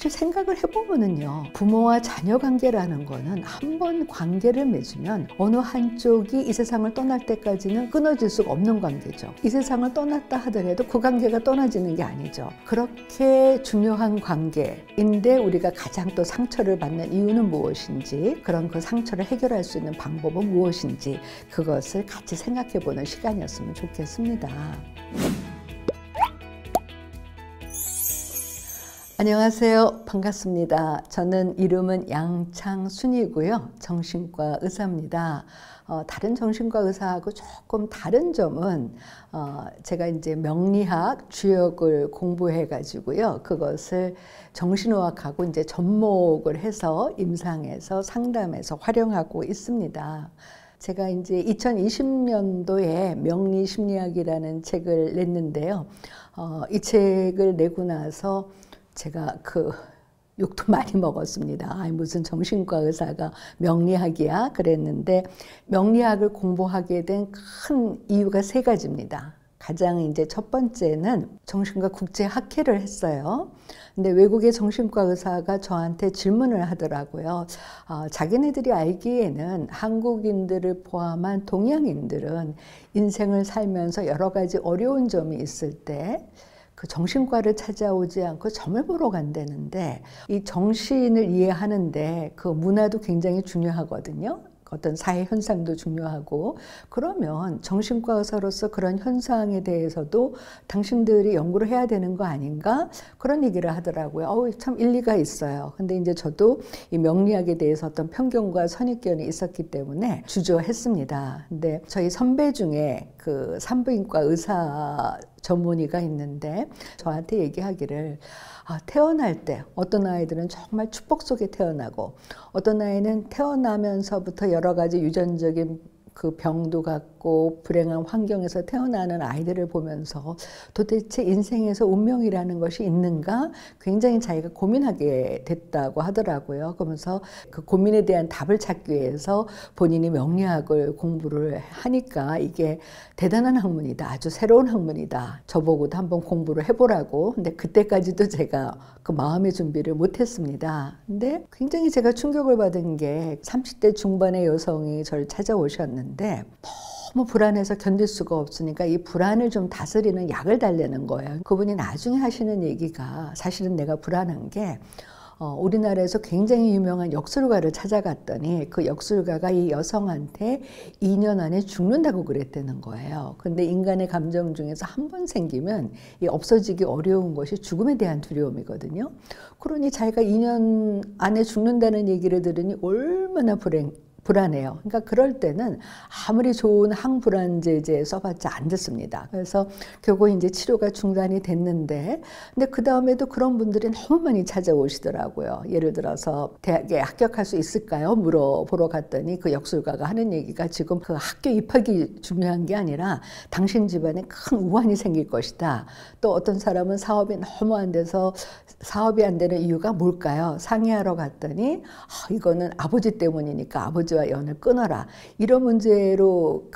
사실 생각을 해보면은요, 부모와 자녀 관계라는 거는 한 번 관계를 맺으면 어느 한쪽이 이 세상을 떠날 때까지는 끊어질 수가 없는 관계죠. 이 세상을 떠났다 하더라도 그 관계가 떠나지는 게 아니죠. 그렇게 중요한 관계인데 우리가 가장 또 상처를 받는 이유는 무엇인지, 그런 그 상처를 해결할 수 있는 방법은 무엇인지, 그것을 같이 생각해보는 시간이었으면 좋겠습니다. 안녕하세요. 반갑습니다. 저는 이름은 양창순이고요. 정신과 의사입니다. 다른 정신과 의사하고 조금 다른 점은 제가 이제 명리학 주역을 공부해 가지고요. 그것을 정신의학하고 이제 접목을 해서 임상에서 상담에서 활용하고 있습니다. 제가 이제 2020년도에 명리심리학이라는 책을 냈는데요. 이 책을 내고 나서 제가 욕도 많이 먹었습니다. 무슨 정신과 의사가 명리학이야? 그랬는데, 명리학을 공부하게 된 큰 이유가 세 가지입니다. 가장 이제 첫 번째는 정신과 국제 학회를 했어요. 근데 외국의 정신과 의사가 저한테 질문을 하더라고요. 자기네들이 알기에는 한국인들을 포함한 동양인들은 인생을 살면서 여러 가지 어려운 점이 있을 때 그 정신과를 찾아오지 않고 점을 보러 간다는데, 이 정신을 이해하는데 그 문화도 굉장히 중요하거든요. 어떤 사회 현상도 중요하고, 그러면 정신과 의사로서 그런 현상에 대해서도 당신들이 연구를 해야 되는 거 아닌가? 그런 얘기를 하더라고요. 참 일리가 있어요. 근데 이제 저도 이 명리학에 대해서 어떤 편견과 선입견이 있었기 때문에 주저했습니다. 근데 저희 선배 중에 그 산부인과 의사 전문의가 있는데 저한테 얘기하기를, 태어날 때 어떤 아이들은 정말 축복 속에 태어나고, 어떤 아이는 태어나면서부터 여러 가지 유전적인 그 병도 갖고 불행한 환경에서 태어나는 아이들을 보면서 도대체 인생에서 운명이라는 것이 있는가 굉장히 자기가 고민하게 됐다고 하더라고요. 그러면서 그 고민에 대한 답을 찾기 위해서 본인이 명리학을 공부를 하니까 이게 대단한 학문이다, 아주 새로운 학문이다, 저보고도 한번 공부를 해보라고. 근데 그때까지도 제가 그 마음의 준비를 못했습니다. 근데 굉장히 제가 충격을 받은 게 30대 중반의 여성이 저를 찾아오셨는데 너무 불안해서 견딜 수가 없으니까 이 불안을 좀 다스리는 약을 달라는 거예요. 그분이 나중에 하시는 얘기가, 사실은 내가 불안한 게 우리나라에서 굉장히 유명한 역술가를 찾아갔더니 그 역술가가 이 여성한테 2년 안에 죽는다고 그랬다는 거예요. 근데 인간의 감정 중에서 한 번 생기면 이 없어지기 어려운 것이 죽음에 대한 두려움이거든요. 그러니 자기가 2년 안에 죽는다는 얘기를 들으니 얼마나 불안해요. 그러니까 그럴 때는 아무리 좋은 항불안제제 써봤자 안 듣습니다. 그래서 결국 이제 치료가 중단이 됐는데, 근데 그 다음에도 그런 분들이 너무 많이 찾아오시더라고요. 예를 들어서 대학에 합격할 수 있을까요? 물어보러 갔더니 그 역술가가 하는 얘기가, 지금 그 학교 입학이 중요한 게 아니라 당신 집안에 큰 우환이 생길 것이다. 또 어떤 사람은 사업이 너무 안 돼서 사업이 안 되는 이유가 뭘까요? 상의하러 갔더니 이거는 아버지 때문이니까 아버지와 연을 끊어라. 이런 문제로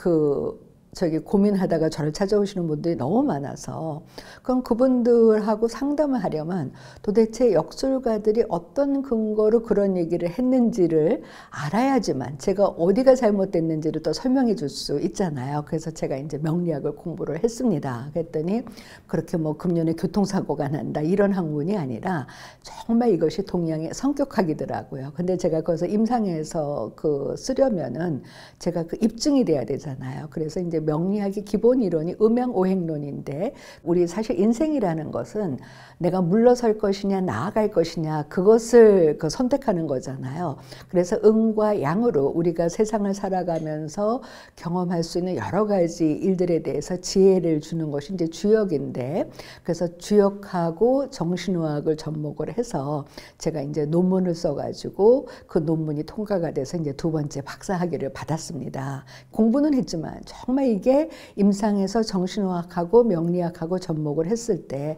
고민하다가 저를 찾아오시는 분들이 너무 많아서, 그럼 그분들하고 상담을 하려면 도대체 역술가들이 어떤 근거로 그런 얘기를 했는지를 알아야지만 제가 어디가 잘못됐는지를 또 설명해 줄 수 있잖아요. 그래서 제가 이제 명리학을 공부를 했습니다. 그랬더니 그렇게 금년에 교통사고가 난다 이런 학문이 아니라 정말 이것이 동양의 성격학이더라고요. 근데 제가 거기서 임상에서 쓰려면은 제가 입증이 돼야 되잖아요. 그래서 이제 명리학의 기본 이론이 음양오행론인데, 우리 사실 인생이라는 것은 내가 물러설 것이냐 나아갈 것이냐 그것을 선택하는 거잖아요. 그래서 음과 양으로 우리가 세상을 살아가면서 경험할 수 있는 여러 가지 일들에 대해서 지혜를 주는 것이 이제 주역인데, 그래서 주역하고 정신의학을 접목을 해서 제가 이제 논문을 써가지고 그 논문이 통과가 돼서 이제 두 번째 박사학위를 받았습니다. 공부는 했지만 정말 이게 임상에서 정신의학하고 명리학하고 접목을 했을 때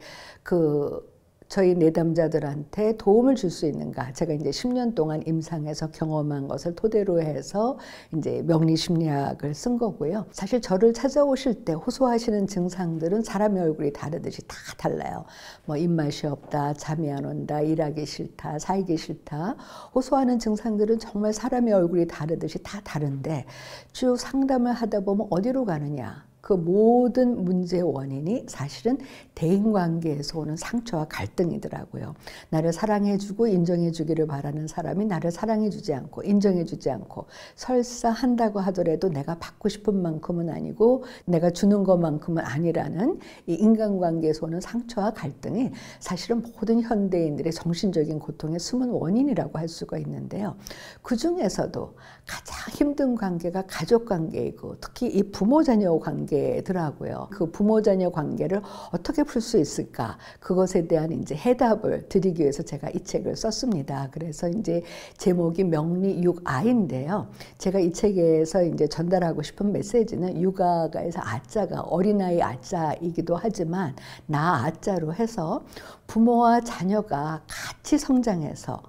저희 내담자들한테 도움을 줄 수 있는가. 제가 이제 10년 동안 임상에서 경험한 것을 토대로 해서 이제 명리심리학을 쓴 거고요. 사실 저를 찾아오실 때 호소하시는 증상들은 사람의 얼굴이 다르듯이 다 달라요. 뭐 입맛이 없다, 잠이 안 온다, 일하기 싫다, 살기 싫다. 호소하는 증상들은 정말 사람의 얼굴이 다르듯이 다 다른데 쭉 상담을 하다 보면 어디로 가느냐. 그 모든 문제의 원인이 사실은 대인관계에서 오는 상처와 갈등이더라고요. 나를 사랑해주고 인정해주기를 바라는 사람이 나를 사랑해주지 않고 인정해주지 않고 설사 한다고 하더라도 내가 받고 싶은 만큼은 아니고 내가 주는 것만큼은 아니라는 이 인간관계에서 오는 상처와 갈등이 사실은 모든 현대인들의 정신적인 고통의 숨은 원인이라고 할 수가 있는데요. 그 중에서도 가장 힘든 관계가 가족관계이고 특히 이 부모자녀 관계더라고요. 그 부모자녀 관계를 어떻게 풀 수 있을까? 그것에 대한 이제 해답을 드리기 위해서 제가 이 책을 썼습니다. 그래서 이제 제목이 명리 6아인데요. 제가 이 책에서 이제 전달하고 싶은 메시지는 육아가에서 아자가 어린아이 아자이기도 하지만 나 아자로 해서 부모와 자녀가 같이 성장해서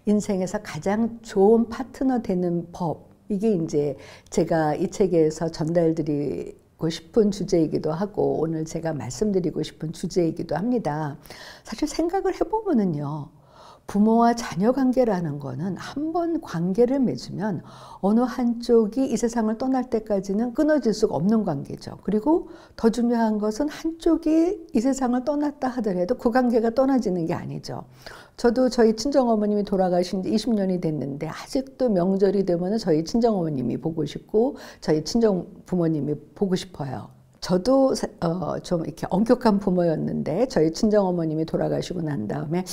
인생에서 가장 좋은 파트너 되는 법. 이게 이제 제가 이 책에서 전달드리고 싶은 주제이기도 하고 오늘 제가 말씀드리고 싶은 주제이기도 합니다. 사실 생각을 해보면은요. 부모와 자녀 관계라는 거는 한 번 관계를 맺으면 어느 한쪽이 이 세상을 떠날 때까지는 끊어질 수가 없는 관계죠. 그리고 더 중요한 것은 한쪽이 이 세상을 떠났다 하더라도 그 관계가 떠나지는 게 아니죠. 저도 저희 친정어머님이 돌아가신 지 20년이 됐는데 아직도 명절이 되면 저희 친정어머님이 보고 싶고 저희 친정부모님이 보고 싶어요. 저도 좀 이렇게 엄격한 부모였는데 저희 친정어머님이 돌아가시고 난 다음에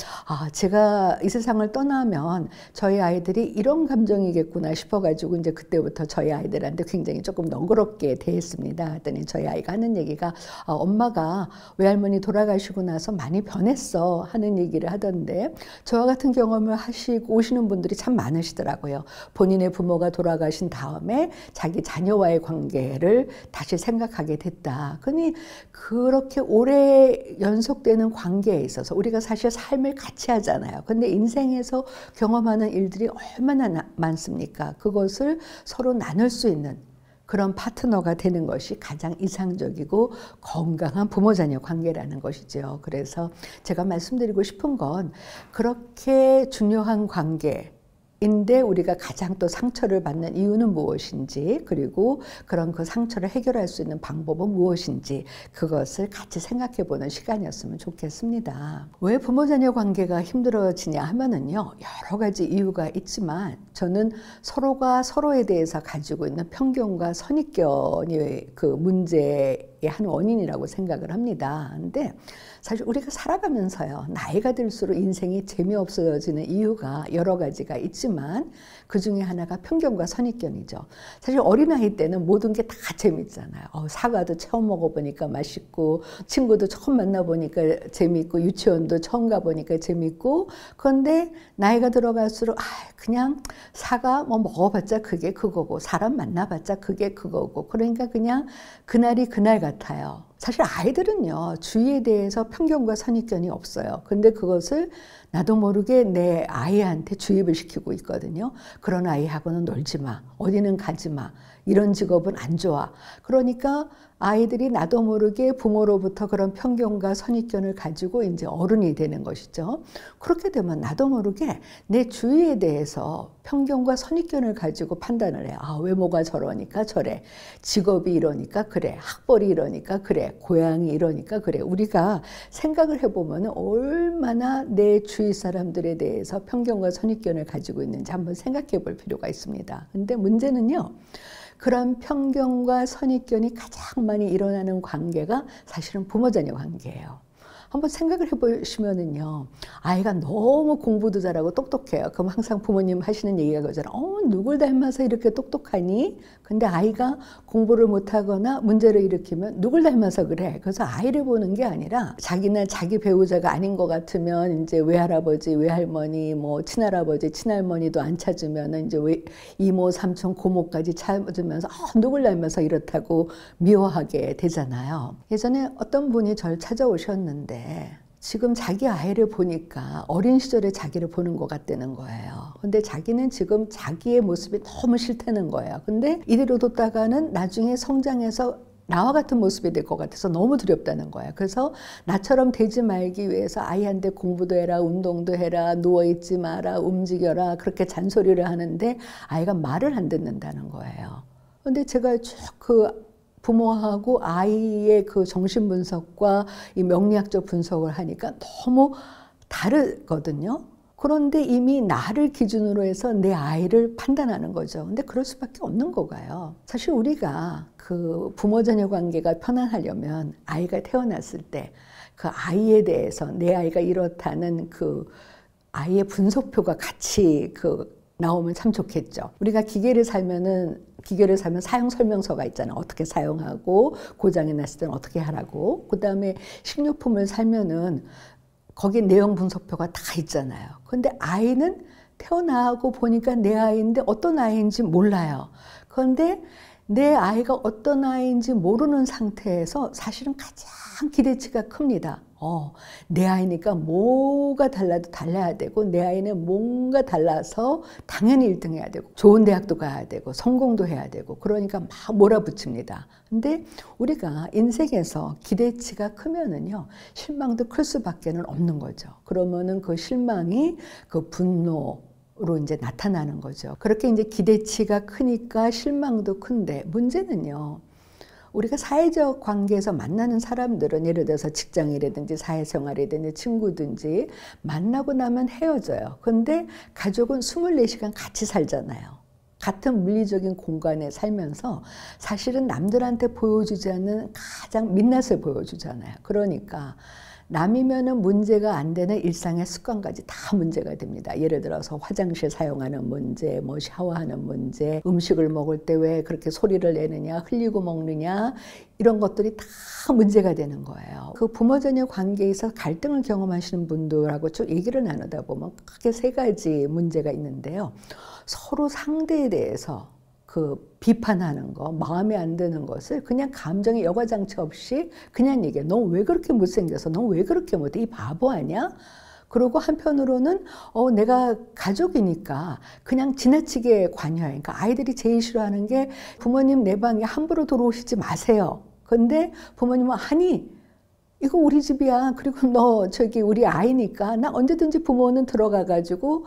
제가 이 세상을 떠나면 저희 아이들이 이런 감정이겠구나 싶어가지고 이제 그때부터 저희 아이들한테 굉장히 조금 너그럽게 대했습니다. 그랬더니 저희 아이가 하는 얘기가 엄마가 외할머니 돌아가시고 나서 많이 변했어 하는 얘기를 하던데 저와 같은 경험을 하시고 오시는 분들이 참 많으시더라고요. 본인의 부모가 돌아가신 다음에 자기 자녀와의 관계를 다시 생각하게 됐다. 그러니 그렇게 오래 연속되는 관계에 있어서 우리가 사실 삶을 같이 하잖아요. 근데 인생에서 경험하는 일들이 얼마나 많습니까? 그것을 서로 나눌 수 있는 그런 파트너가 되는 것이 가장 이상적이고 건강한 부모자녀 관계라는 것이죠. 그래서 제가 말씀드리고 싶은 건 그렇게 중요한 관계 인데 우리가 가장 또 상처를 받는 이유는 무엇인지 그리고 그런 그 상처를 해결할 수 있는 방법은 무엇인지 그것을 같이 생각해 보는 시간이었으면 좋겠습니다. 왜 부모자녀 관계가 힘들어지냐 하면은요 여러 가지 이유가 있지만 저는 서로가 서로에 대해서 가지고 있는 편견과 선입견이 그 문제의 한 원인이라고 생각을 합니다. 근데 사실 우리가 살아가면서요 나이가 들수록 인생이 재미없어지는 이유가 여러 가지가 있지만 그 중에 하나가 편견과 선입견이죠. 사실 어린아이 때는 모든 게 다 재밌잖아요. 사과도 처음 먹어보니까 맛있고 친구도 처음 만나보니까 재밌고 유치원도 처음 가보니까 재밌고 그런데 나이가 들어갈수록 그냥 사과 뭐 먹어봤자 그게 그거고 사람 만나봤자 그게 그거고 그러니까 그냥 그날이 그날 같아요. 사실 아이들은요 주위에 대해서 편견과 선입견이 없어요. 근데 그것을 나도 모르게 내 아이한테 주입을 시키고 있거든요. 그런 아이하고는 놀지 마. 어디는 가지 마. 이런 직업은 안 좋아. 그러니까 아이들이 나도 모르게 부모로부터 그런 편견과 선입견을 가지고 이제 어른이 되는 것이죠. 그렇게 되면 나도 모르게 내 주위에 대해서 편견과 선입견을 가지고 판단을 해요. 외모가 저러니까 저래. 직업이 이러니까 그래. 학벌이 이러니까 그래. 고향이 이러니까 그래. 우리가 생각을 해보면 얼마나 내 주위 사람들에 대해서 편견과 선입견을 가지고 있는지 한번 생각해 볼 필요가 있습니다. 근데 문제는요. 그런 편견과 선입견이 가장 많이 일어나는 관계가 사실은 부모자녀 관계예요. 한번 생각을 해보시면은요, 아이가 너무 공부도 잘하고 똑똑해요. 그럼 항상 부모님 하시는 얘기가 그거잖아요. 누굴 닮아서 이렇게 똑똑하니? 근데 아이가 공부를 못하거나 문제를 일으키면 누굴 닮아서 그래? 그래서 아이를 보는 게 아니라 자기나 자기 배우자가 아닌 것 같으면 이제 외할아버지, 외할머니, 뭐 친할아버지, 친할머니도 안 찾으면 이제 이모, 삼촌, 고모까지 찾으면서 누굴 닮아서 이렇다고 미워하게 되잖아요. 예전에 어떤 분이 저를 찾아오셨는데 지금 자기 아이를 보니까 어린 시절의 자기를 보는 것 같다는 거예요. 근데 자기는 지금 자기의 모습이 너무 싫다는 거예요. 근데 이대로 뒀다가는 나중에 성장해서 나와 같은 모습이 될 것 같아서 너무 두렵다는 거예요. 그래서 나처럼 되지 말기 위해서 아이한테 공부도 해라, 운동도 해라, 누워있지 마라, 움직여라, 그렇게 잔소리를 하는데 아이가 말을 안 듣는다는 거예요. 근데 제가 쭉 그 부모하고 아이의 그 정신분석과 이 명리학적 분석을 하니까 너무 다르거든요. 그런데 이미 나를 기준으로 해서 내 아이를 판단하는 거죠. 근데 그럴 수밖에 없는 거가요. 사실 우리가 그 부모 자녀 관계가 편안하려면 아이가 태어났을 때 그 아이에 대해서 내 아이가 이렇다는 그 아이의 분석표가 같이 나오면 참 좋겠죠. 우리가 기계를 사면 사용 설명서가 있잖아요. 어떻게 사용하고 고장이 났을 때는 어떻게 하라고. 그다음에 식료품을 사면은 거기 내용 분석표가 다 있잖아요. 근데 아이는 태어나고 보니까 내 아이인데 어떤 아이인지 몰라요. 그런데 내 아이가 어떤 아이인지 모르는 상태에서 사실은 가장 기대치가 큽니다. 내 아이니까 뭐가 달라도 달라야 되고 내 아이는 뭔가 달라서 당연히 1등 해야 되고 좋은 대학도 가야 되고 성공도 해야 되고 그러니까 막 몰아붙입니다. 근데 우리가 인생에서 기대치가 크면은요 실망도 클 수밖에는 없는 거죠. 그러면은 그 실망이 그 분노로 이제 나타나는 거죠. 그렇게 이제 기대치가 크니까 실망도 큰데 문제는요. 우리가 사회적 관계에서 만나는 사람들은 예를 들어서 직장이라든지 사회생활이든지 친구든지 만나고 나면 헤어져요. 근데 가족은 24시간 같이 살잖아요. 같은 물리적인 공간에 살면서 사실은 남들한테 보여주지 않는 가장 민낯을 보여주잖아요. 그러니까 남이면은 문제가 안 되는 일상의 습관까지 다 문제가 됩니다. 예를 들어서 화장실 사용하는 문제, 뭐 샤워하는 문제, 음식을 먹을 때 왜 그렇게 소리를 내느냐, 흘리고 먹느냐 이런 것들이 다 문제가 되는 거예요. 그 부모 자녀 관계에서 갈등을 경험하시는 분들하고 쭉 얘기를 나누다 보면 크게 3가지 문제가 있는데요. 서로 상대에 대해서 비판하는 거, 마음에 안 드는 것을 그냥 감정의 여과장치 없이 그냥 얘기해. 너 왜 그렇게 못생겨서? 너 왜 그렇게 못해? 이 바보 아니야? 그리고 한편으로는 내가 가족이니까 그냥 지나치게 관여해. 그러니까 아이들이 제일 싫어하는 게 부모님 내 방에 함부로 들어오시지 마세요. 근데 부모님은 아니 이거 우리 집이야. 그리고 너 우리 아이니까 나 언제든지 부모는 들어가가지고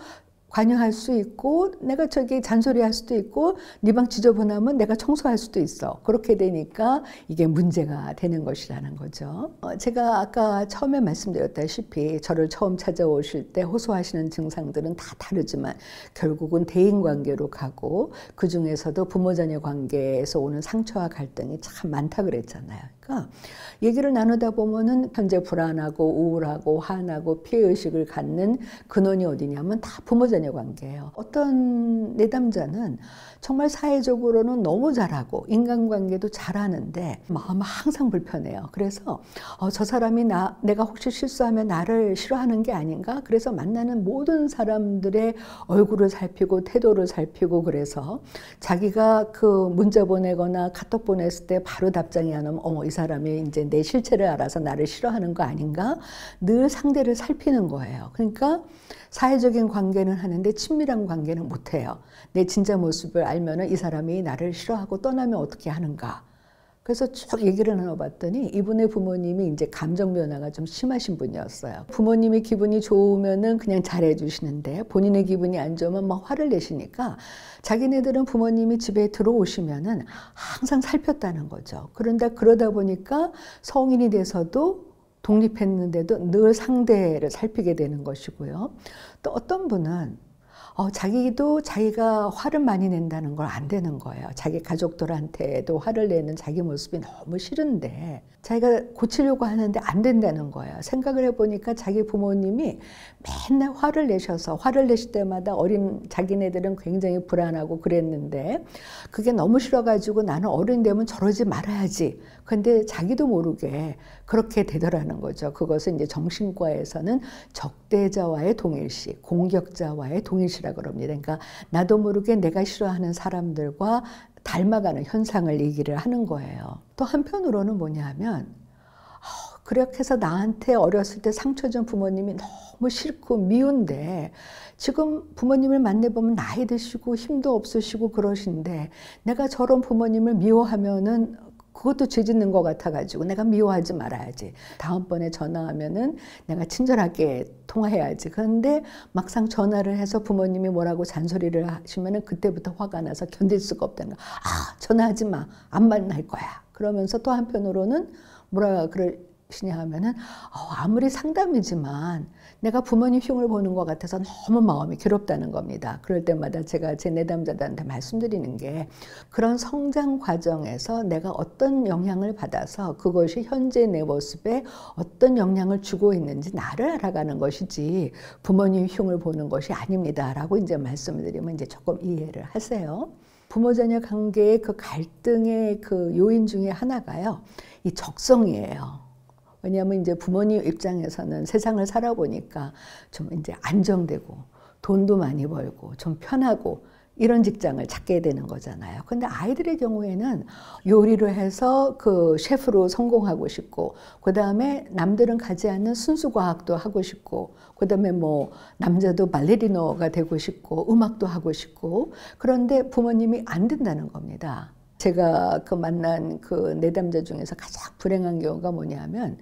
관여할 수 있고 내가 잔소리할 수도 있고 네 방 지저분하면 내가 청소할 수도 있어. 그렇게 되니까 이게 문제가 되는 것이라는 거죠. 제가 아까 처음에 말씀드렸다시피 저를 처음 찾아오실 때 호소하시는 증상들은 다 다르지만 결국은 대인관계로 가고 그중에서도 부모 자녀 관계에서 오는 상처와 갈등이 참 많다 그랬잖아요. 그러니까 얘기를 나누다 보면은 현재 불안하고 우울하고 화나고 피해의식을 갖는 근원이 어디냐면 다 부모 자녀 관계예요. 어떤 내담자는 정말 사회적으로는 너무 잘하고 인간관계도 잘하는데 마음은 항상 불편해요. 그래서 저 사람이 내가 혹시 실수하면 나를 싫어하는 게 아닌가? 그래서 만나는 모든 사람들의 얼굴을 살피고 태도를 살피고 그래서 자기가 문자 보내거나 카톡 보냈을 때 바로 답장이 안 오면 이 사람이 이제 내 실체를 알아서 나를 싫어하는 거 아닌가? 늘 상대를 살피는 거예요. 그러니까 사회적인 관계는 하는데 친밀한 관계는 못해요. 내 진짜 모습을 알면은 이 사람이 나를 싫어하고 떠나면 어떻게 하는가. 그래서 쭉 얘기를 나눠봤더니 이분의 부모님이 이제 감정 변화가 좀 심하신 분이었어요. 부모님이 기분이 좋으면은 그냥 잘해주시는데 본인의 기분이 안 좋으면 막 화를 내시니까 자기네들은 부모님이 집에 들어오시면은 항상 살폈다는 거죠. 그러다 보니까 성인이 돼서도 독립했는데도 늘 상대를 살피게 되는 것이고요. 또 어떤 분은 자기도 자기가 화를 많이 낸다는 걸 안 되는 거예요. 자기 가족들한테도 화를 내는 자기 모습이 너무 싫은데 자기가 고치려고 하는데 안 된다는 거예요. 생각을 해보니까 자기 부모님이 맨날 화를 내셔서 화를 내실 때마다 어린 자기네들은 굉장히 불안하고 그랬는데 그게 너무 싫어가지고 나는 어른 되면 저러지 말아야지. 근데 자기도 모르게 그렇게 되더라는 거죠. 그것은 이제 정신과에서는 적대자와의 동일시, 공격자와의 동일시라고 그럽니다. 그러니까 나도 모르게 내가 싫어하는 사람들과 닮아가는 현상을 얘기를 하는 거예요. 또 한편으로는 뭐냐면 그렇게 해서 나한테 어렸을 때 상처 준 부모님이 너무 싫고 미운데 지금 부모님을 만나보면 나이 드시고 힘도 없으시고 그러신데 내가 저런 부모님을 미워하면은 그것도 죄 짓는 것 같아가지고 내가 미워하지 말아야지. 다음번에 전화하면은 내가 친절하게 통화해야지. 그런데 막상 전화를 해서 부모님이 뭐라고 잔소리를 하시면은 그때부터 화가 나서 견딜 수가 없다는 거야. 아, 전화하지 마. 안 만날 거야. 그러면서 또 한편으로는 뭐라 그러시냐 하면은 아무리 상담이지만 내가 부모님 흉을 보는 것 같아서 너무 마음이 괴롭다는 겁니다. 그럴 때마다 제가 제 내담자들한테 말씀드리는 게 그런 성장 과정에서 내가 어떤 영향을 받아서 그것이 현재 내 모습에 어떤 영향을 주고 있는지 나를 알아가는 것이지 부모님 흉을 보는 것이 아닙니다. 라고 이제 말씀을 드리면 이제 조금 이해를 하세요. 부모 자녀 관계의 그 갈등의 그 요인 중에 하나가요, 이 적성이에요. 왜냐하면 이제 부모님 입장에서는 세상을 살아보니까 좀 이제 안정되고 돈도 많이 벌고 좀 편하고 이런 직장을 찾게 되는 거잖아요. 근데 아이들의 경우에는 요리를 해서 그 셰프로 성공하고 싶고, 그 다음에 남들은 가지 않는 순수과학도 하고 싶고, 그 다음에 뭐 남자도 발레리노가 되고 싶고, 음악도 하고 싶고, 그런데 부모님이 안 된다는 겁니다. 제가 그 만난 그 내담자 중에서 가장 불행한 경우가 뭐냐면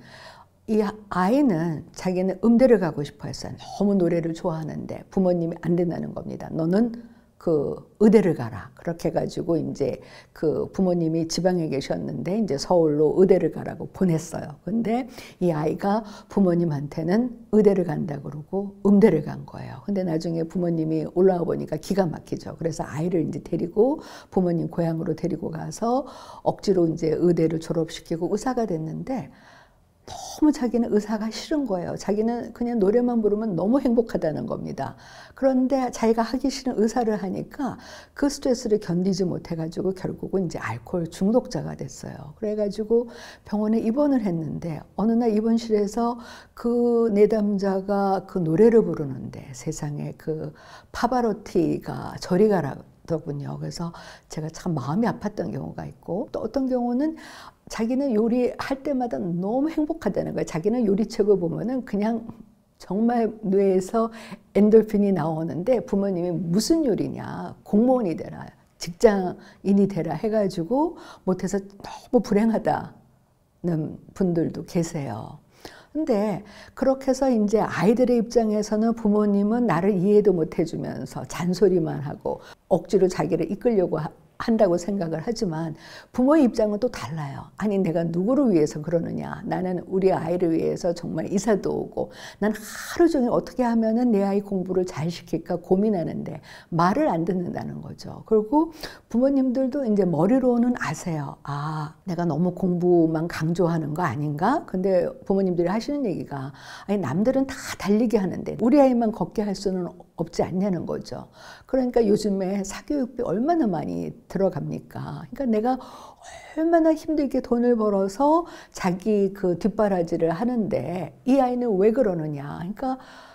이 아이는 자기는 음대를 가고 싶어 했어요. 너무 노래를 좋아하는데 부모님이 안 된다는 겁니다. 너는 그 의대를 가라. 그렇게 해가지고 이제 그 부모님이 지방에 계셨는데 이제 서울로 의대를 가라고 보냈어요. 근데 이 아이가 부모님한테는 의대를 간다 그러고 음대를 간 거예요. 근데 나중에 부모님이 올라와 보니까 기가 막히죠. 그래서 아이를 이제 데리고 부모님 고향으로 데리고 가서 억지로 이제 의대를 졸업시키고 의사가 됐는데 너무 자기는 의사가 싫은 거예요. 자기는 그냥 노래만 부르면 너무 행복하다는 겁니다. 그런데 자기가 하기 싫은 의사를 하니까 그 스트레스를 견디지 못해가지고 결국은 이제 알코올 중독자가 됐어요. 그래가지고 병원에 입원을 했는데 어느 날 입원실에서 그 내담자가 그 노래를 부르는데 세상에 그 파바로티가 저리 가라 더군요. 그래서 제가 참 마음이 아팠던 경우가 있고, 또 어떤 경우는 자기는 요리할 때마다 너무 행복하다는 거예요. 자기는 요리책을 보면은 그냥 정말 뇌에서 엔돌핀이 나오는데 부모님이 무슨 요리냐, 공무원이 되라, 직장인이 되라 해가지고 못해서 너무 불행하다는 분들도 계세요. 근데 그렇게 해서 이제 아이들의 입장에서는 부모님은 나를 이해도 못 해주면서 잔소리만 하고 억지로 자기를 이끌려고 한다고 생각을 하지만 부모의 입장은 또 달라요. 아니 내가 누구를 위해서 그러느냐. 나는 우리 아이를 위해서 정말 이사도 오고 난 하루 종일 어떻게 하면은 내 아이 공부를 잘 시킬까 고민하는데 말을 안 듣는다는 거죠. 그리고 부모님들도 이제 머리로는 아세요. 아, 내가 너무 공부만 강조하는 거 아닌가? 근데 부모님들이 하시는 얘기가 아니 남들은 다 달리기 하는데 우리 아이만 걷게 할 수는 없지 않냐는 거죠. 그러니까 요즘에 사교육비 얼마나 많이 들어갑니까? 그러니까 내가 얼마나 힘들게 돈을 벌어서 자기 그 뒷바라지를 하는데 이 아이는 왜 그러느냐?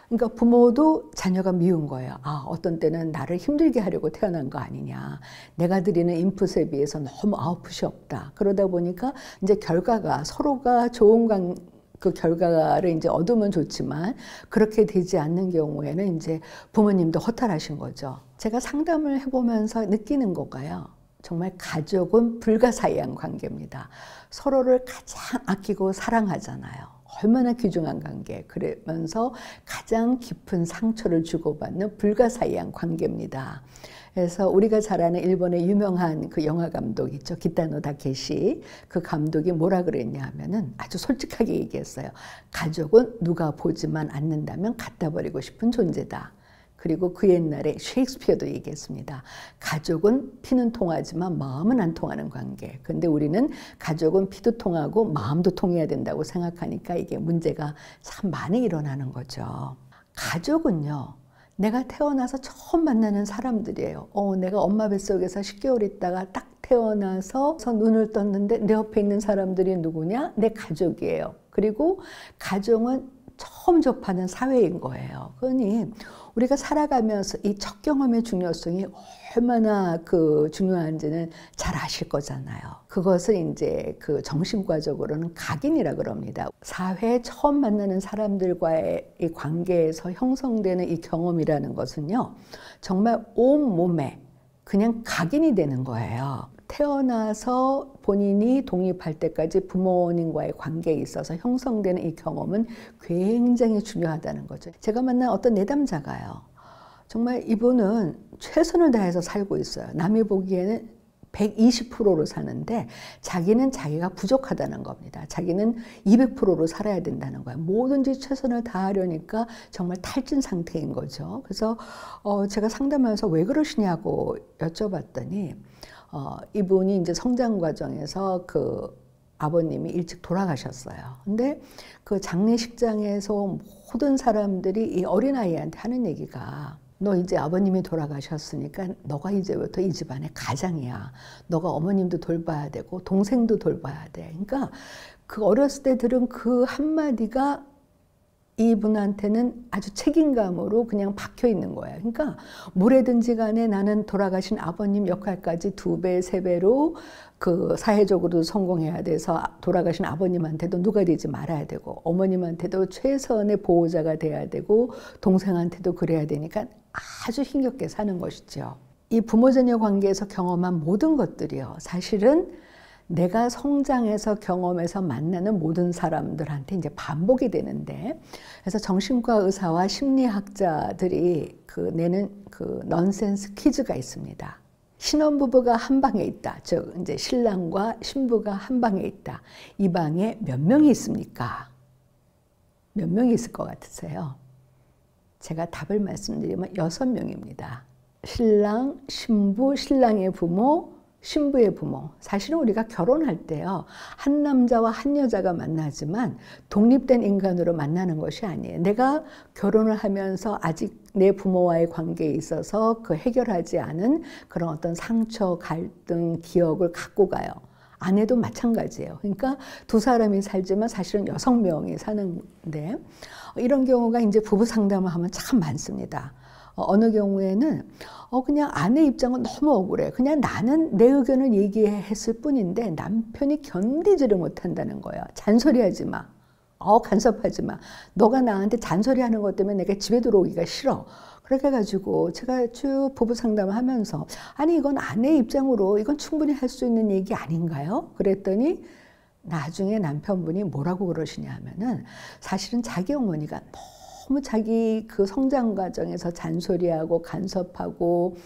그러니까 부모도 자녀가 미운 거예요. 아, 어떤 때는 나를 힘들게 하려고 태어난 거 아니냐. 내가 드리는 인풋에 비해서 너무 아웃풋이 없다. 그러다 보니까 이제 결과가 서로가 좋은 그 결과를 이제 얻으면 좋지만 그렇게 되지 않는 경우에는 이제 부모님도 허탈하신 거죠. 제가 상담을 해보면서 느끼는 거가요. 정말 가족은 불가사의한 관계입니다. 서로를 가장 아끼고 사랑하잖아요. 얼마나 귀중한 관계. 그러면서 가장 깊은 상처를 주고받는 불가사의한 관계입니다. 그래서 우리가 잘 아는 일본의 유명한 그 영화 감독 있죠. 기타노 다케시. 그 감독이 뭐라 그랬냐 하면은 아주 솔직하게 얘기했어요. 가족은 누가 보지만 않는다면 갖다 버리고 싶은 존재다. 그리고 그 옛날에 셰익스피어도 얘기했습니다. 가족은 피는 통하지만 마음은 안 통하는 관계. 근데 우리는 가족은 피도 통하고 마음도 통해야 된다고 생각하니까 이게 문제가 참 많이 일어나는 거죠. 가족은요. 내가 태어나서 처음 만나는 사람들이에요. 내가 엄마 뱃속에서 10개월 있다가 딱 태어나서 눈을 떴는데 내 옆에 있는 사람들이 누구냐? 내 가족이에요. 그리고 가족은 처음 접하는 사회인 거예요. 그러니 우리가 살아가면서 이 첫 경험의 중요성이 얼마나 중요한지는 잘 아실 거잖아요. 그것을 이제 정신과적으로는 각인이라 그럽니다. 사회에 처음 만나는 사람들과의 이 관계에서 형성되는 이 경험이라는 것은요, 정말 온 몸에 그냥 각인이 되는 거예요. 태어나서 본인이 독립할 때까지 부모님과의 관계에 있어서 형성되는 이 경험은 굉장히 중요하다는 거죠. 제가 만난 어떤 내담자가요, 정말 이분은 최선을 다해서 살고 있어요. 남이 보기에는 120%로 사는데 자기는 자기가 부족하다는 겁니다. 자기는 200%로 살아야 된다는 거예요. 뭐든지 최선을 다하려니까 정말 탈진 상태인 거죠. 그래서 제가 상담하면서 왜 그러시냐고 여쭤봤더니 이분이 이제 성장 과정에서 아버님이 일찍 돌아가셨어요. 근데 그 장례식장에서 모든 사람들이 이 어린아이한테 하는 얘기가, 너 이제 아버님이 돌아가셨으니까 너가 이제부터 이 집안의 가장이야. 너가 어머님도 돌봐야 되고 동생도 돌봐야 돼. 그러니까 그 어렸을 때 들은 그 한마디가 이분한테는 아주 책임감으로 그냥 박혀 있는 거예요. 그러니까 뭐래든지 간에 나는 돌아가신 아버님 역할까지 2배, 3배로 사회적으로도 성공해야 돼서 돌아가신 아버님한테도 누가 되지 말아야 되고, 어머님한테도 최선의 보호자가 돼야 되고, 동생한테도 그래야 되니까 아주 힘겹게 사는 것이죠. 이 부모자녀 관계에서 경험한 모든 것들이요, 사실은 내가 성장해서 경험해서 만나는 모든 사람들한테 이제 반복이 되는데, 그래서 정신과 의사와 심리학자들이 내는 넌센스 퀴즈가 있습니다. 신혼부부가 한 방에 있다. 즉 이제 신랑과 신부가 한 방에 있다. 이 방에 몇 명이 있습니까? 몇 명이 있을 것 같으세요? 제가 답을 말씀드리면 6명입니다. 신랑, 신부, 신랑의 부모, 신부의 부모. 사실은 우리가 결혼할 때요, 한 남자와 한 여자가 만나지만 독립된 인간으로 만나는 것이 아니에요. 내가 결혼을 하면서 아직 내 부모와의 관계에 있어서 해결하지 않은 그런 어떤 상처, 갈등, 기억을 갖고 가요. 아내도 마찬가지예요. 그러니까 두 사람이 살지만 사실은 6명이 사는데, 이런 경우가 이제 부부 상담을 하면 참 많습니다. 어느 경우에는 그냥 아내 입장은 너무 억울해. 그냥 나는 내 의견을 얘기했을 뿐인데 남편이 견디지를 못한다는 거예요. 잔소리하지 마. 간섭하지 마. 너가 나한테 잔소리하는 것 때문에 내가 집에 들어오기가 싫어. 그렇게 해가지고 제가 쭉 부부 상담을 하면서, 아니 이건 아내 입장으로 이건 충분히 할 수 있는 얘기 아닌가요? 그랬더니 나중에 남편분이 뭐라고 그러시냐 하면은, 사실은 자기 어머니가 너무 자기 성장 과정에서 잔소리하고 간섭하고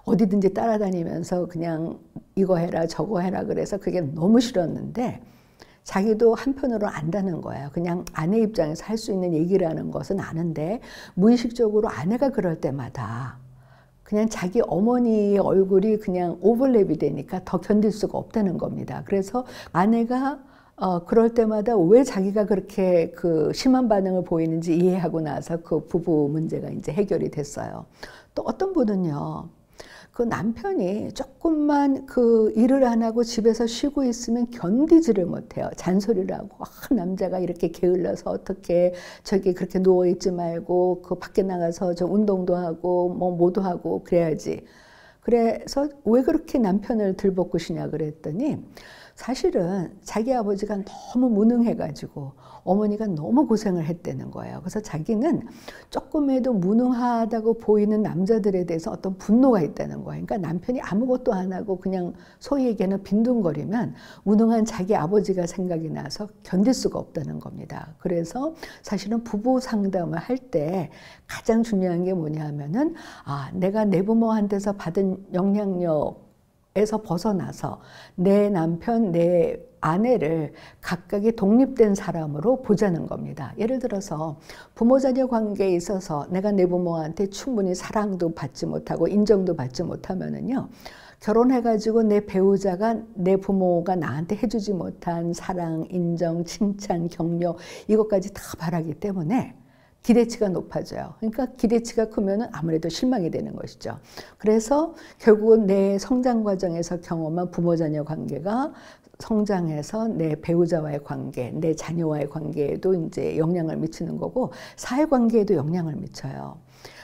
어디든지 따라다니면서 그냥 이거 해라 저거 해라 그래서 그게 너무 싫었는데, 자기도 한편으로 안다는 거예요. 그냥 아내 입장에서 할 수 있는 얘기라는 것은 아는데 무의식적으로 아내가 그럴 때마다 그냥 자기 어머니의 얼굴이 그냥 오버랩이 되니까 더 견딜 수가 없다는 겁니다. 그래서 아내가 그럴 때마다 왜 자기가 그렇게 심한 반응을 보이는지 이해하고 나서 부부 문제가 이제 해결이 됐어요. 또 어떤 분은요, 남편이 조금만 일을 안 하고 집에서 쉬고 있으면 견디지를 못해요. 잔소리를 하고, 남자가 이렇게 게을러서 어떻게 저기 그렇게 누워있지 말고 밖에 나가서 저 운동도 하고 뭐도 하고 그래야지. 그래서 왜 그렇게 남편을 들볶으시냐 그랬더니, 사실은 자기 아버지가 너무 무능해가지고 어머니가 너무 고생을 했다는 거예요. 그래서 자기는 조금에도 무능하다고 보이는 남자들에 대해서 어떤 분노가 있다는 거예요. 그러니까 남편이 아무것도 안 하고 그냥 소위 얘기하는 빈둥거리면 무능한 자기 아버지가 생각이 나서 견딜 수가 없다는 겁니다. 그래서 사실은 부부 상담을 할 때 가장 중요한 게 뭐냐 하면은, 내가 내 부모한테서 받은 영향력 에서 벗어나서 내 남편, 내 아내를 각각의 독립된 사람으로 보자는 겁니다. 예를 들어서 부모자녀 관계에 있어서 내가 내 부모한테 충분히 사랑도 받지 못하고 인정도 받지 못하면은요, 결혼해가지고 내 배우자가 내 부모가 나한테 해주지 못한 사랑, 인정, 칭찬, 격려 이것까지 다 바라기 때문에 기대치가 높아져요. 그러니까 기대치가 크면은 아무래도 실망이 되는 것이죠. 그래서 결국은 내 성장 과정에서 경험한 부모 자녀 관계가 성장해서 내 배우자와의 관계, 내 자녀와의 관계에도 이제 영향을 미치는 거고, 사회 관계에도 영향을 미쳐요.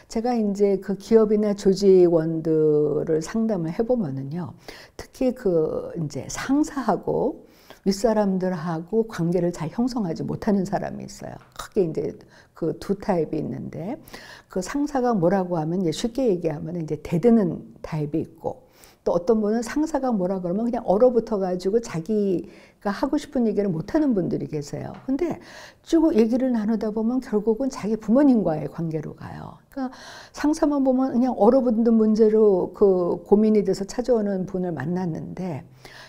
제가 이제 그 기업이나 조직원들을 상담을 해보면은요, 특히 그 이제 상사하고 윗사람들하고 관계를 잘 형성하지 못하는 사람이 있어요. 크게 이제 그 두 타입이 있는데, 그 상사가 뭐라고 하면 이제 쉽게 얘기하면 이제 대드는 타입이 있고, 또 어떤 분은 상사가 뭐라 그러면 그냥 얼어붙어 가지고 자기가 하고 싶은 얘기를 못하는 분들이 계세요. 근데 쭉 얘기를 나누다 보면 결국은 자기 부모님과의 관계로 가요. 그러니까 상사만 보면 그냥 얼어붙는 문제로 그 고민이 돼서 찾아오는 분을 만났는데,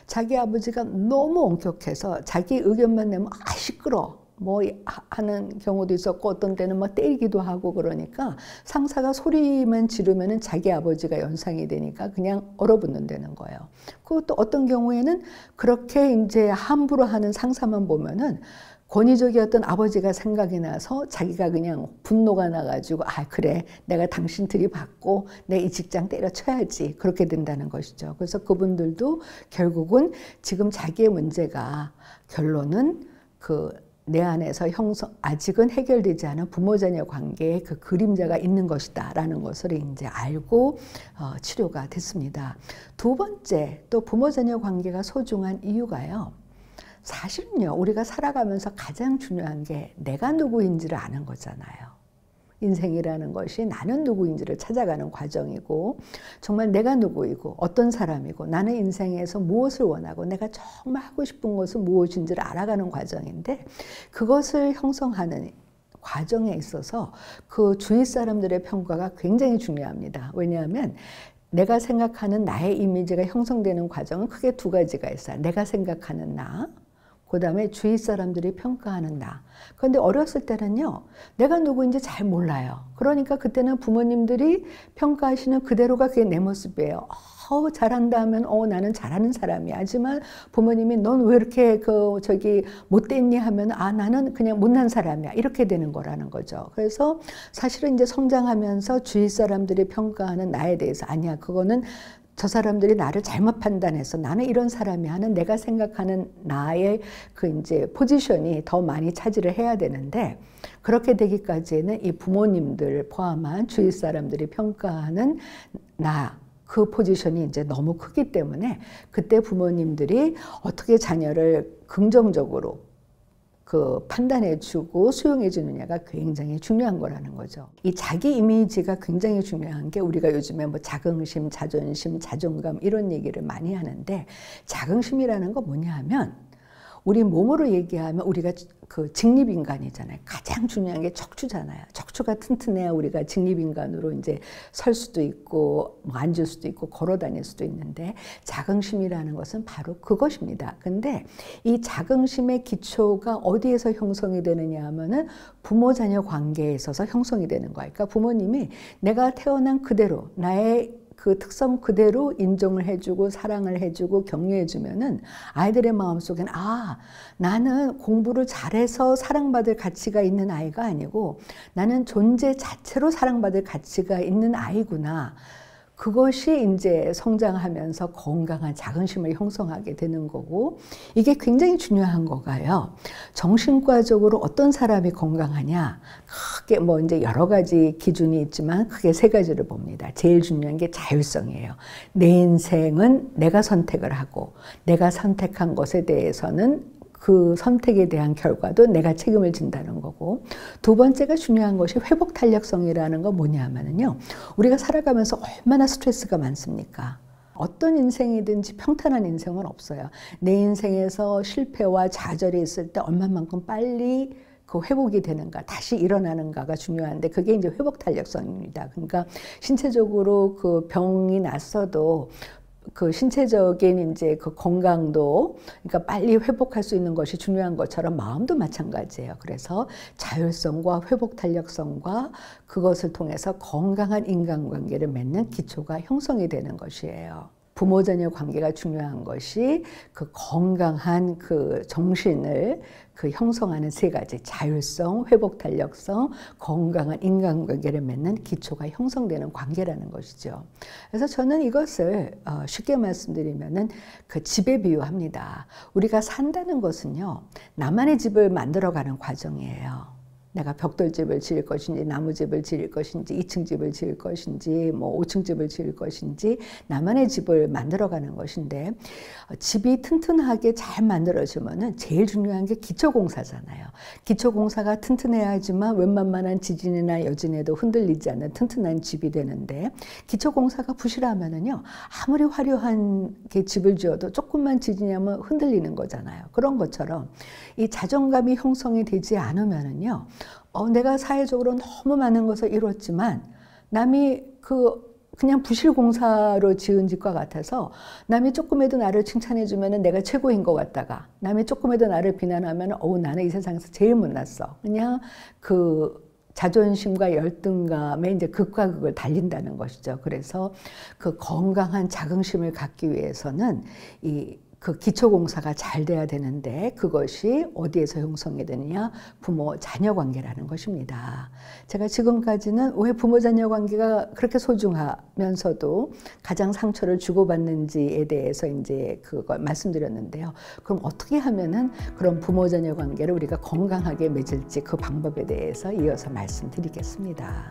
자기 아버지가 너무 엄격해서 자기 의견만 내면 시끄러 뭐 하는 경우도 있었고, 어떤 때는 막 때리기도 하고, 그러니까 상사가 소리만 지르면은 자기 아버지가 연상이 되니까 그냥 얼어붙는다는 거예요. 그것도 어떤 경우에는 그렇게 이제 함부로 하는 상사만 보면은 권위적이었던 아버지가 생각이 나서 자기가 그냥 분노가 나가지고 그래 내가 당신 들이받고 내 이 직장 때려쳐야지, 그렇게 된다는 것이죠. 그래서 그분들도 결국은 지금 자기의 문제가 결론은 내 안에서 아직은 해결되지 않은 부모 자녀 관계에 그 그림자가 있는 것이다 라는 것을 이제 알고 치료가 됐습니다. 두 번째, 또 부모 자녀 관계가 소중한 이유가요, 사실은요 우리가 살아가면서 가장 중요한 게 내가 누구인지를 아는 거잖아요. 인생이라는 것이 나는 누구인지를 찾아가는 과정이고, 정말 내가 누구이고 어떤 사람이고 나는 인생에서 무엇을 원하고 내가 정말 하고 싶은 것은 무엇인지를 알아가는 과정인데, 그것을 형성하는 과정에 있어서 그 주위 사람들의 평가가 굉장히 중요합니다. 왜냐하면 내가 생각하는 나의 이미지가 형성되는 과정은 크게 두 가지가 있어요. 내가 생각하는 나, 그 다음에 주위 사람들이 평가하는 나. 그런데 어렸을 때는요, 내가 누구인지 잘 몰라요. 그러니까 그때는 부모님들이 평가하시는 그대로가 그게 내 모습이에요. 잘한다 하면 나는 잘하는 사람이야. 하지만 부모님이 넌 왜 이렇게 못됐니 하면 나는 그냥 못난 사람이야. 이렇게 되는 거라는 거죠. 그래서 사실은 이제 성장하면서 주위 사람들이 평가하는 나에 대해서 아니야, 그거는 저 사람들이 나를 잘못 판단해서 나는 이런 사람이 하는 내가 생각하는 나의 그 이제 포지션이 더 많이 차지를 해야 되는데, 그렇게 되기까지는 이 부모님들 포함한 주위 사람들이 평가하는 그 포지션이 이제 너무 크기 때문에 그때 부모님들이 어떻게 자녀를 긍정적으로 판단해주고 수용해주느냐가 굉장히 중요한 거라는 거죠. 이 자기 이미지가 굉장히 중요한 게, 우리가 요즘에 뭐 자긍심, 자존심, 자존감 이런 얘기를 많이 하는데, 자긍심이라는 거 뭐냐 하면 우리 몸으로 얘기하면 우리가 그 직립인간이잖아요. 가장 중요한 게 척추잖아요. 척추가 튼튼해야 우리가 직립인간으로 이제 설 수도 있고 뭐 앉을 수도 있고 걸어 다닐 수도 있는데, 자긍심이라는 것은 바로 그것입니다. 근데 이 자긍심의 기초가 어디에서 형성이 되느냐 하면은 부모 자녀 관계에 있어서 형성이 되는 거예요. 그러니까 부모님이 내가 태어난 그대로 나의 그 특성 그대로 인정을 해주고 사랑을 해주고 격려해주면은 아이들의 마음속에는 나는 공부를 잘해서 사랑받을 가치가 있는 아이가 아니고 나는 존재 자체로 사랑받을 가치가 있는 아이구나. 그것이 이제 성장하면서 건강한 자긍심을 형성하게 되는 거고, 이게 굉장히 중요한 거가요. 정신과적으로 어떤 사람이 건강하냐, 크게 뭐 이제 여러 가지 기준이 있지만 크게 세 가지를 봅니다. 제일 중요한 게 자율성이에요. 내 인생은 내가 선택을 하고 내가 선택한 것에 대해서는 그 선택에 대한 결과도 내가 책임을 진다는 거고, 두 번째가 중요한 것이 회복 탄력성이라는 건 뭐냐면요, 우리가 살아가면서 얼마나 스트레스가 많습니까? 어떤 인생이든지 평탄한 인생은 없어요. 내 인생에서 실패와 좌절이 있을 때 얼마만큼 빨리 그 회복이 되는가, 다시 일어나는가가 중요한데, 그게 이제 회복 탄력성입니다. 그러니까 신체적으로 그 병이 났어도 그 신체적인 이제 그 건강도, 그러니까 빨리 회복할 수 있는 것이 중요한 것처럼 마음도 마찬가지예요. 그래서 자율성과 회복 탄력성과 그것을 통해서 건강한 인간관계를 맺는 기초가 형성이 되는 것이에요. 부모-자녀 관계가 중요한 것이 그 건강한 그 정신을 그 형성하는 세 가지, 자율성, 회복 탄력성, 건강한 인간관계를 맺는 기초가 형성되는 관계라는 것이죠. 그래서 저는 이것을 쉽게 말씀드리면은 그 집에 비유합니다. 우리가 산다는 것은요, 나만의 집을 만들어가는 과정이에요. 내가 벽돌집을 지을 것인지, 나무집을 지을 것인지, 2층 집을 지을 것인지, 뭐 5층 집을 지을 것인지, 나만의 집을 만들어가는 것인데, 집이 튼튼하게 잘 만들어지면은 제일 중요한 게 기초공사잖아요. 기초공사가 튼튼해야지만 웬만한 지진이나 여진에도 흔들리지 않는 튼튼한 집이 되는데, 기초공사가 부실하면은요, 아무리 화려한 집을 지어도 조금만 지진이 하면 흔들리는 거잖아요. 그런 것처럼 이 자존감이 형성이 되지 않으면은요, 내가 사회적으로 너무 많은 것을 이뤘지만 남이 그냥 부실공사로 지은 집과 같아서 남이 조금이라도 나를 칭찬해주면 내가 최고인 것 같다가 남이 조금이라도 나를 비난하면 나는 이 세상에서 제일 못났어. 그냥 그 자존심과 열등감에 이제 극과 극을 달린다는 것이죠. 그래서 그 건강한 자긍심을 갖기 위해서는 그 기초공사가 잘 돼야 되는데 그것이 어디에서 형성이 되느냐? 부모-자녀 관계라는 것입니다. 제가 지금까지는 왜 부모-자녀 관계가 그렇게 소중하면서도 가장 상처를 주고받는지에 대해서 이제 그걸 말씀드렸는데요. 그럼 어떻게 하면은 그런 부모-자녀 관계를 우리가 건강하게 맺을지 그 방법에 대해서 이어서 말씀드리겠습니다.